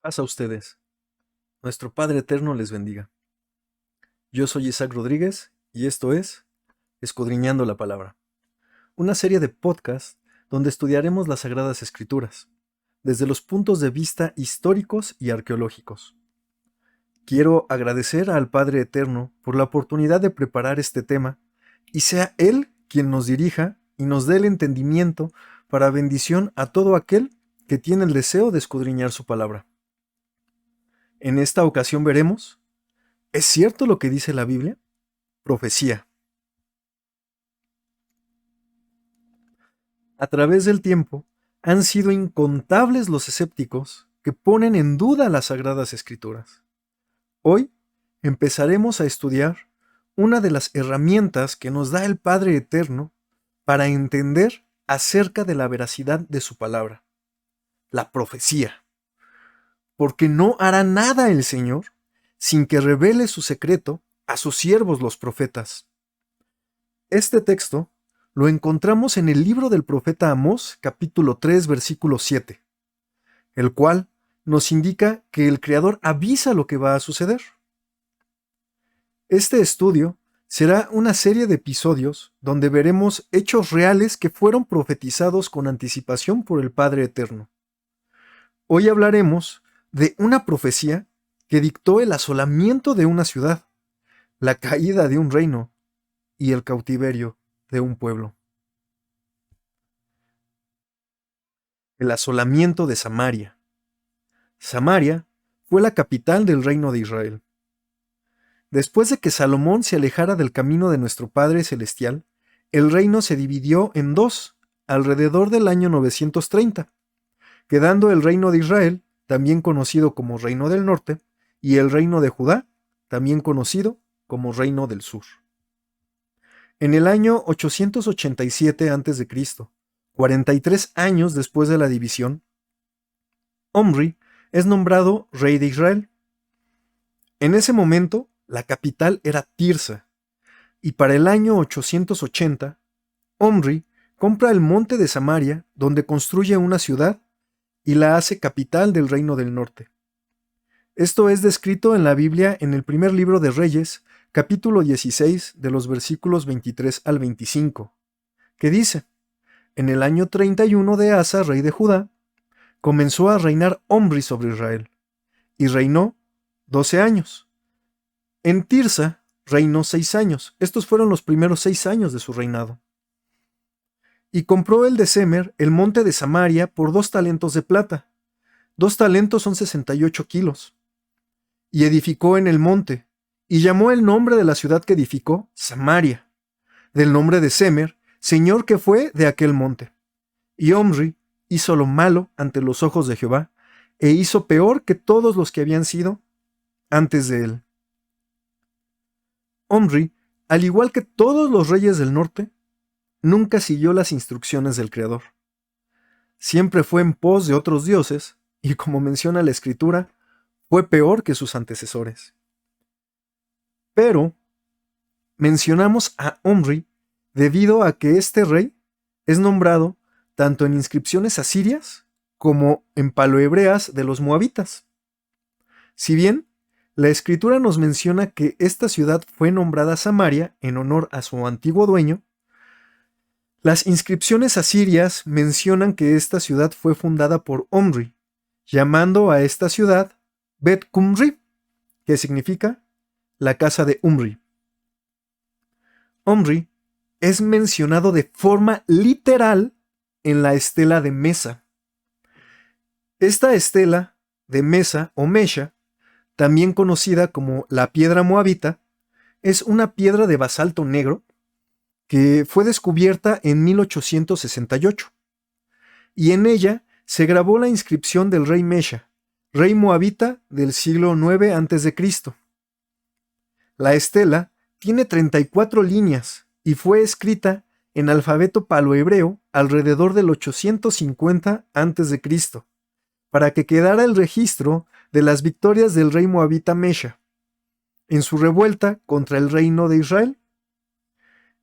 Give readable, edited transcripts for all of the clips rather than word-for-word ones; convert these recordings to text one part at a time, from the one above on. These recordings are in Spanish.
Paz a ustedes. Nuestro Padre Eterno les bendiga. Yo soy Isaac Rodríguez y esto es Escudriñando la Palabra, una serie de podcasts donde estudiaremos las Sagradas Escrituras, desde los puntos de vista históricos y arqueológicos. Quiero agradecer al Padre Eterno por la oportunidad de preparar este tema y sea Él quien nos dirija y nos dé el entendimiento para bendición a todo aquel que tiene el deseo de escudriñar su palabra. En esta ocasión veremos, ¿es cierto lo que dice la Biblia? Profecía. A través del tiempo, han sido incontables los escépticos que ponen en duda las Sagradas Escrituras. Hoy empezaremos a estudiar una de las herramientas que nos da el Padre Eterno para entender acerca de la veracidad de su palabra, la profecía. Porque no hará nada el Señor sin que revele su secreto a sus siervos los profetas. Este texto lo encontramos en el libro del profeta Amós, capítulo 3, versículo 7, el cual nos indica que el Creador avisa lo que va a suceder. Este estudio será una serie de episodios donde veremos hechos reales que fueron profetizados con anticipación por el Padre Eterno. Hoy hablaremos de una profecía que dictó el asolamiento de una ciudad, la caída de un reino y el cautiverio de un pueblo. El asolamiento de Samaria. Samaria fue la capital del reino de Israel. Después de que Salomón se alejara del camino de nuestro Padre Celestial, el reino se dividió en dos alrededor del año 930, quedando el reino de Israel, también conocido como Reino del Norte, y el reino de Judá, también conocido como Reino del Sur. En el año 887 a.C., 43 años después de la división, Omri es nombrado rey de Israel. En ese momento, la capital era Tirsa, y para el año 880, Omri compra el monte de Samaria, donde construye una ciudad y la hace capital del Reino del Norte. Esto es descrito en la Biblia en el primer libro de Reyes, capítulo 16, de los versículos 23 al 25, que dice: En el año 31 de Asa, rey de Judá, comenzó a reinar Omri sobre Israel, y reinó 12 años. En Tirsa reinó 6 años. Estos fueron los primeros 6 años de su reinado. Y compró el de Semer el monte de Samaria por 2 talentos de plata. 2 talentos son 68 kilos. Y edificó en el monte, y llamó el nombre de la ciudad que edificó Samaria, del nombre de Semer, señor que fue de aquel monte. Y Omri hizo lo malo ante los ojos de Jehová, e hizo peor que todos los que habían sido antes de él. Omri, al igual que todos los reyes del norte, nunca siguió las instrucciones del Creador. Siempre fue en pos de otros dioses, y como menciona la Escritura, fue peor que sus antecesores. Pero mencionamos a Omri debido a que este rey es nombrado tanto en inscripciones asirias como en palohebreas de los moabitas. Si bien la Escritura nos menciona que esta ciudad fue nombrada Samaria en honor a su antiguo dueño, las inscripciones asirias mencionan que esta ciudad fue fundada por Omri, llamando a esta ciudad Bet Cumri, que significa la casa de Umri. Omri es mencionado de forma literal en la estela de Mesa. Esta estela de Mesa o Mesha, también conocida como la piedra moabita, es una piedra de basalto negro que fue descubierta en 1868, y en ella se grabó la inscripción del rey Mesha, rey moabita del siglo IX a.C. La estela tiene 34 líneas y fue escrita en alfabeto palohebreo alrededor del 850 a.C., para que quedara el registro de las victorias del rey moabita Mesha en su revuelta contra el reino de Israel.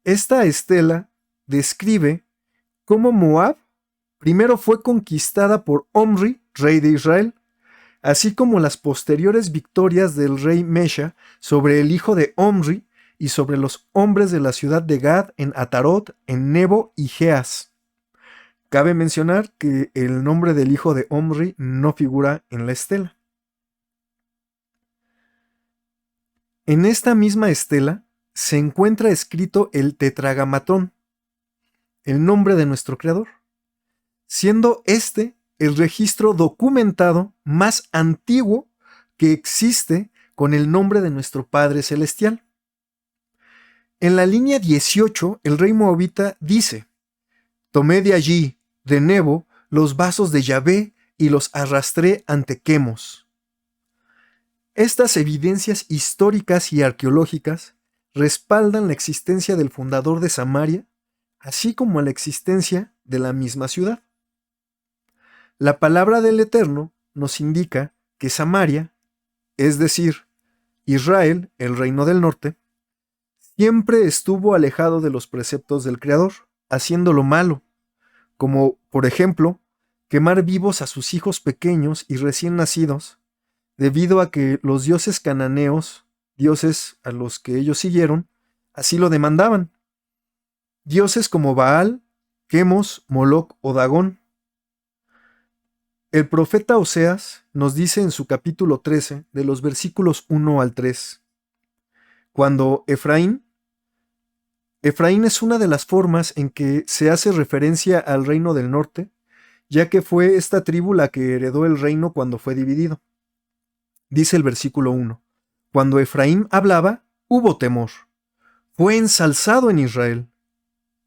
Esta estela describe cómo Moab primero fue conquistada por Omri, rey de Israel, así como las posteriores victorias del rey Mesha sobre el hijo de Omri y sobre los hombres de la ciudad de Gad en Atarot, en Nebo y Geas. Cabe mencionar que el nombre del hijo de Omri no figura en la estela. En esta misma estela se encuentra escrito el Tetragamatón, el nombre de nuestro creador, siendo este el registro documentado más antiguo que existe con el nombre de nuestro Padre Celestial. En la línea 18, el rey moabita dice: tomé de allí, de Nebo, los vasos de Yahvé y los arrastré ante Quemos. Estas evidencias históricas y arqueológicas respaldan la existencia del fundador de Samaria, así como la existencia de la misma ciudad. La palabra del Eterno nos indica que Samaria, es decir, Israel, el reino del norte, siempre estuvo alejado de los preceptos del Creador, haciendo lo malo, como, por ejemplo, quemar vivos a sus hijos pequeños y recién nacidos, debido a que los dioses cananeos, dioses a los que ellos siguieron, así lo demandaban. Dioses como Baal, Quemos, Moloc o Dagón. El profeta Oseas nos dice en su capítulo 13, de los versículos 1 al 3, cuando Efraín es una de las formas en que se hace referencia al reino del norte, ya que fue esta tribu la que heredó el reino cuando fue dividido. Dice el versículo 1, cuando Efraín hablaba, hubo temor. Fue ensalzado en Israel,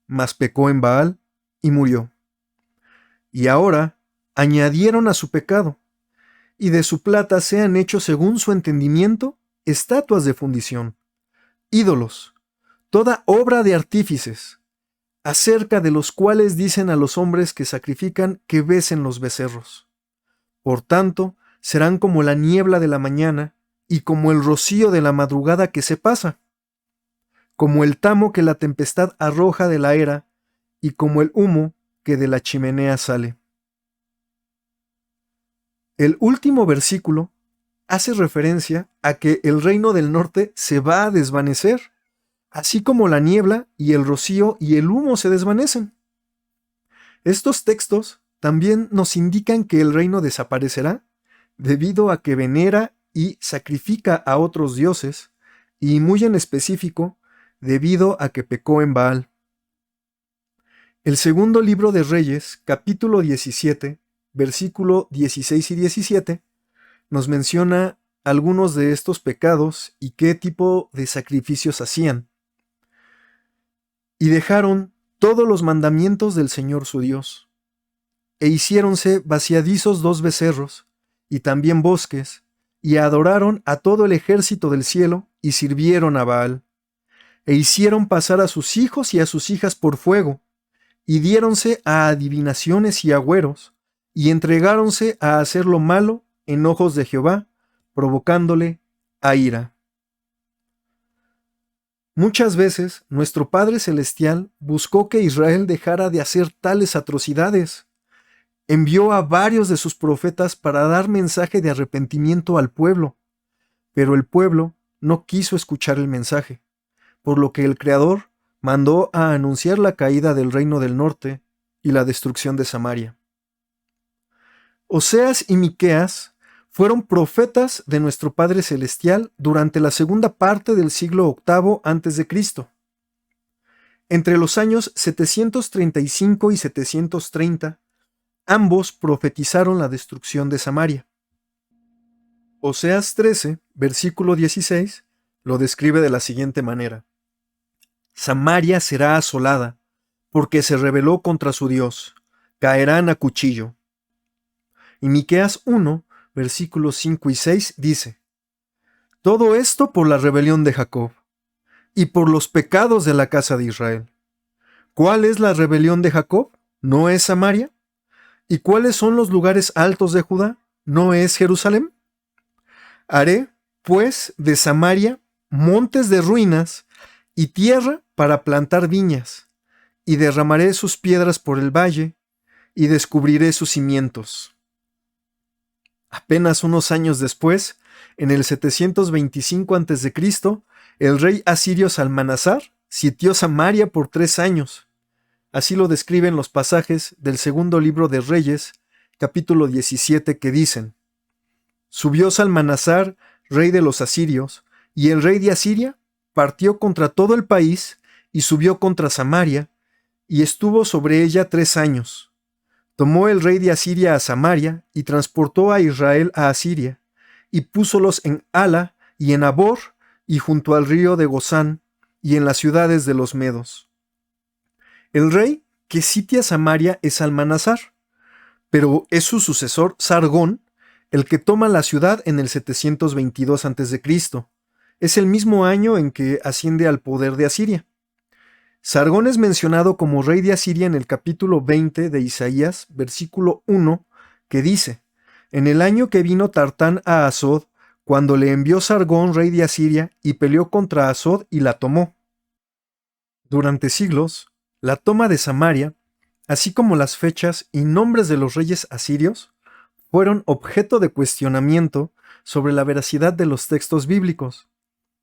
mas pecó en Baal y murió. Y ahora añadieron a su pecado, y de su plata se han hecho según su entendimiento estatuas de fundición, ídolos, toda obra de artífices, acerca de los cuales dicen a los hombres que sacrifican que besen los becerros. Por tanto, serán como la niebla de la mañana y como el rocío de la madrugada que se pasa, como el tamo que la tempestad arroja de la era y como el humo que de la chimenea sale. El último versículo hace referencia a que el reino del norte se va a desvanecer, así como la niebla y el rocío y el humo se desvanecen. Estos textos también nos indican que el reino desaparecerá debido a que venera y sacrifica a otros dioses, y muy en específico, debido a que pecó en Baal. El segundo libro de Reyes, capítulo 17, versículo 16 y 17, nos menciona algunos de estos pecados y qué tipo de sacrificios hacían. Y dejaron todos los mandamientos del Señor su Dios, e hiciéronse vaciadizos 2 becerros, y también bosques, y adoraron a todo el ejército del cielo, y sirvieron a Baal, e hicieron pasar a sus hijos y a sus hijas por fuego, y diéronse a adivinaciones y agüeros, y entregáronse a hacer lo malo en ojos de Jehová, provocándole a ira. Muchas veces nuestro Padre Celestial buscó que Israel dejara de hacer tales atrocidades. Envió a varios de sus profetas para dar mensaje de arrepentimiento al pueblo, pero el pueblo no quiso escuchar el mensaje, por lo que el Creador mandó a anunciar la caída del reino del norte y la destrucción de Samaria. Oseas y Miqueas fueron profetas de nuestro Padre Celestial durante la segunda parte del siglo VIII a.C. Entre los años 735 y 730, ambos profetizaron la destrucción de Samaria. Oseas 13, versículo 16, lo describe de la siguiente manera: Samaria será asolada, porque se rebeló contra su Dios, caerán a cuchillo. Y Miqueas 1, versículos 5 y 6 dice: todo esto por la rebelión de Jacob, y por los pecados de la casa de Israel. ¿Cuál es la rebelión de Jacob? ¿No es Samaria? ¿Y cuáles son los lugares altos de Judá? ¿No es Jerusalén? Haré, pues, de Samaria montes de ruinas y tierra para plantar viñas, y derramaré sus piedras por el valle, y descubriré sus cimientos. Apenas unos años después, en el 725 a.C., el rey asirio Salmanasar sitió Samaria por 3 años. Así lo describen los pasajes del segundo libro de Reyes, capítulo 17, que dicen: Subió Salmanasar, rey de los asirios, y el rey de Asiria partió contra todo el país y subió contra Samaria, y estuvo sobre ella 3 años. Tomó el rey de Asiria a Samaria y transportó a Israel a Asiria, y púsolos en Hala y en Abor y junto al río de Gozán y en las ciudades de los medos. El rey que sitia Samaria es Salmanasar, pero es su sucesor Sargón el que toma la ciudad en el 722 a.C. Es el mismo año en que asciende al poder de Asiria. Sargón es mencionado como rey de Asiria en el capítulo 20 de Isaías, versículo 1, que dice: En el año que vino Tartán a Asod, cuando le envió Sargón, rey de Asiria, y peleó contra Asod y la tomó. Durante siglos, la toma de Samaria, así como las fechas y nombres de los reyes asirios, fueron objeto de cuestionamiento sobre la veracidad de los textos bíblicos,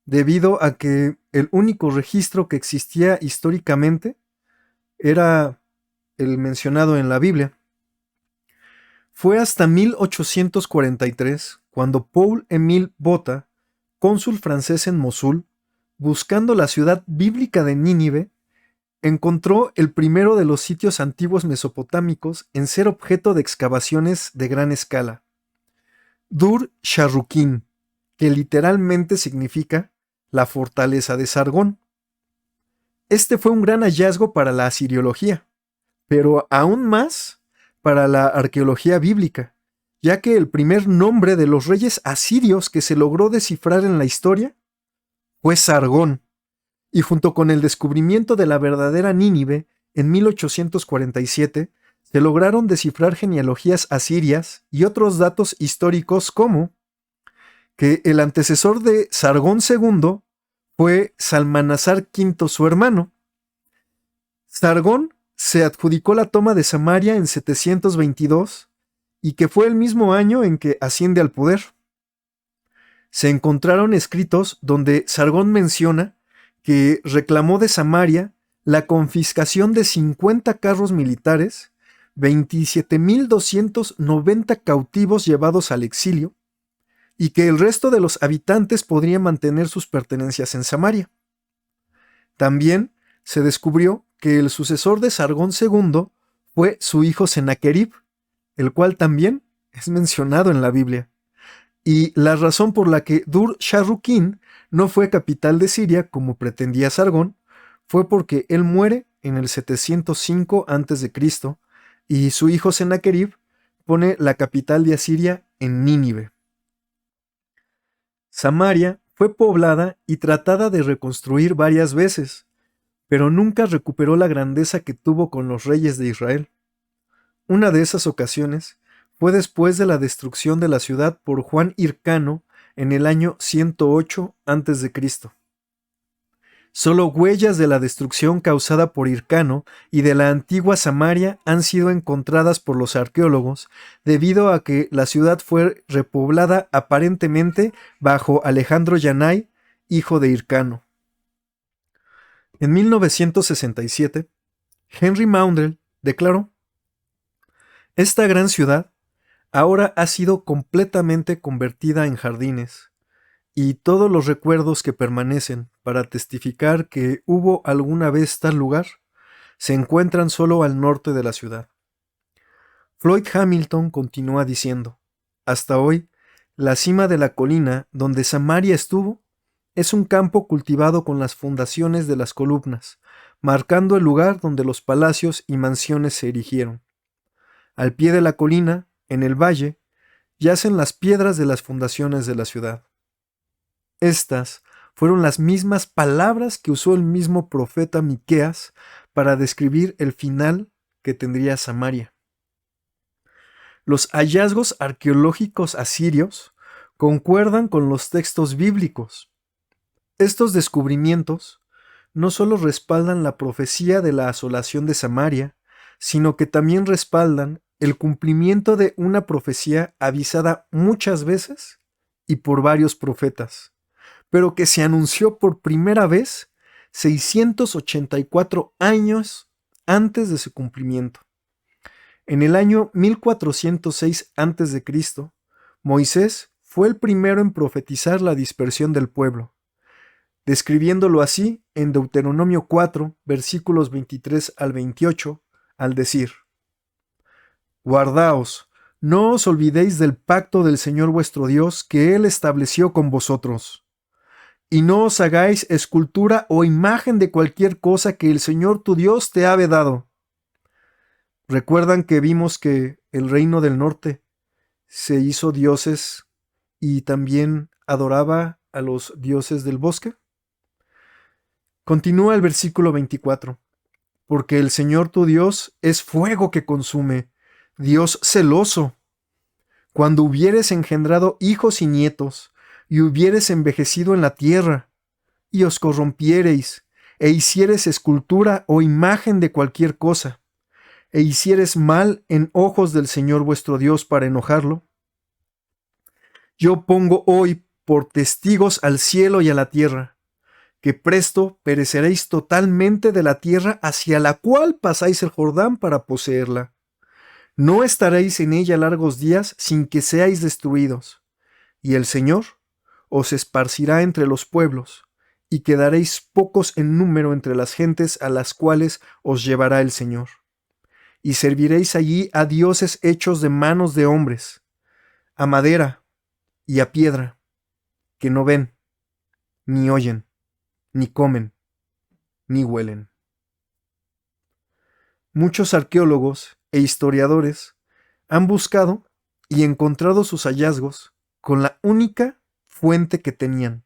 debido a que el único registro que existía históricamente era el mencionado en la Biblia. Fue hasta 1843 cuando Paul-Émile Botta, cónsul francés en Mosul, buscando la ciudad bíblica de Nínive, encontró el primero de los sitios antiguos mesopotámicos en ser objeto de excavaciones de gran escala, Dur Sharrukin, que literalmente significa la fortaleza de Sargón. Este fue un gran hallazgo para la asiriología, pero aún más para la arqueología bíblica, ya que el primer nombre de los reyes asirios que se logró descifrar en la historia fue Sargón, y junto con el descubrimiento de la verdadera Nínive en 1847, se lograron descifrar genealogías asirias y otros datos históricos como que el antecesor de Sargón II fue Salmanasar V, su hermano. Sargón se adjudicó la toma de Samaria en 722 y que fue el mismo año en que asciende al poder. Se encontraron escritos donde Sargón menciona que reclamó de Samaria la confiscación de 50 carros militares, 27,290 cautivos llevados al exilio, y que el resto de los habitantes podrían mantener sus pertenencias en Samaria. También se descubrió que el sucesor de Sargón II fue su hijo Sennacherib, el cual también es mencionado en la Biblia. Y la razón por la que Dur Sharrukin no fue capital de Siria como pretendía Sargón fue porque él muere en el 705 a.C. y su hijo Sennacherib pone la capital de Asiria en Nínive. Samaria fue poblada y tratada de reconstruir varias veces, pero nunca recuperó la grandeza que tuvo con los reyes de Israel. Una de esas ocasiones fue después de la destrucción de la ciudad por Juan Hircano en el año 108 a.C. Solo huellas de la destrucción causada por Hircano y de la antigua Samaria han sido encontradas por los arqueólogos, debido a que la ciudad fue repoblada aparentemente bajo Alejandro Yanai, hijo de Hircano. En 1967, Henry Maundrell declaró: Esta gran ciudad ahora ha sido completamente convertida en jardines, y todos los recuerdos que permanecen para testificar que hubo alguna vez tal lugar se encuentran solo al norte de la ciudad. Floyd Hamilton continúa diciendo: hasta hoy, la cima de la colina donde Samaria estuvo es un campo cultivado con las fundaciones de las columnas, marcando el lugar donde los palacios y mansiones se erigieron. Al pie de la colina, en el valle, yacen las piedras de las fundaciones de la ciudad. Estas fueron las mismas palabras que usó el mismo profeta Miqueas para describir el final que tendría Samaria. Los hallazgos arqueológicos asirios concuerdan con los textos bíblicos. Estos descubrimientos no solo respaldan la profecía de la asolación de Samaria, sino que también respaldan el cumplimiento de una profecía avisada muchas veces y por varios profetas, pero que se anunció por primera vez 684 años antes de su cumplimiento. En el año 1406 a.C., Moisés fue el primero en profetizar la dispersión del pueblo, describiéndolo así en Deuteronomio 4, versículos 23 al 28, al decir: Guardaos, no os olvidéis del pacto del Señor vuestro Dios que Él estableció con vosotros. Y no os hagáis escultura o imagen de cualquier cosa que el Señor tu Dios te ha vedado. ¿Recuerdan que vimos que el reino del norte se hizo dioses y también adoraba a los dioses del bosque? Continúa el versículo 24. Porque el Señor tu Dios es fuego que consume, Dios celoso. Cuando hubieres engendrado hijos y nietos, y hubieres envejecido en la tierra, y os corrompiereis, e hicieres escultura o imagen de cualquier cosa, e hicieres mal en ojos del Señor vuestro Dios para enojarlo, yo pongo hoy por testigos al cielo y a la tierra, que presto pereceréis totalmente de la tierra hacia la cual pasáis el Jordán para poseerla. No estaréis en ella largos días sin que seáis destruidos, y el Señor os esparcirá entre los pueblos, y quedaréis pocos en número entre las gentes a las cuales os llevará el Señor. Y serviréis allí a dioses hechos de manos de hombres, a madera y a piedra, que no ven, ni oyen, ni comen, ni huelen. Muchos arqueólogos e historiadores han buscado y encontrado sus hallazgos con la única fuente que tenían,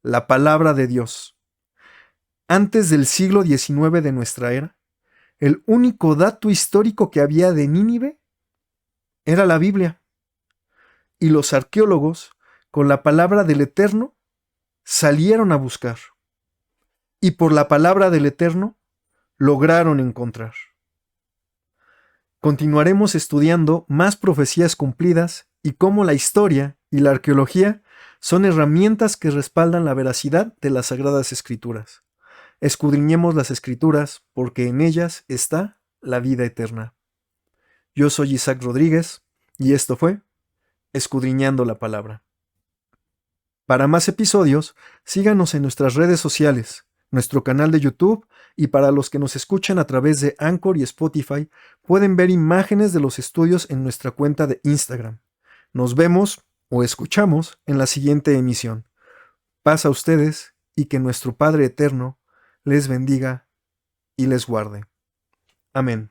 la palabra de Dios. Antes del siglo XIX de nuestra era, el único dato histórico que había de Nínive era la Biblia. Y los arqueólogos, con la palabra del Eterno, salieron a buscar. Y por la palabra del Eterno, lograron encontrar. Continuaremos estudiando más profecías cumplidas y cómo la historia y la arqueología son herramientas que respaldan la veracidad de las Sagradas Escrituras. Escudriñemos las Escrituras porque en ellas está la vida eterna. Yo soy Isaac Rodríguez y esto fue Escudriñando la Palabra. Para más episodios, síganos en nuestras redes sociales, nuestro canal de YouTube, y para los que nos escuchan a través de Anchor y Spotify, pueden ver imágenes de los estudios en nuestra cuenta de Instagram. Nos vemos o escuchamos en la siguiente emisión. Paz a ustedes y que nuestro Padre Eterno les bendiga y les guarde. Amén.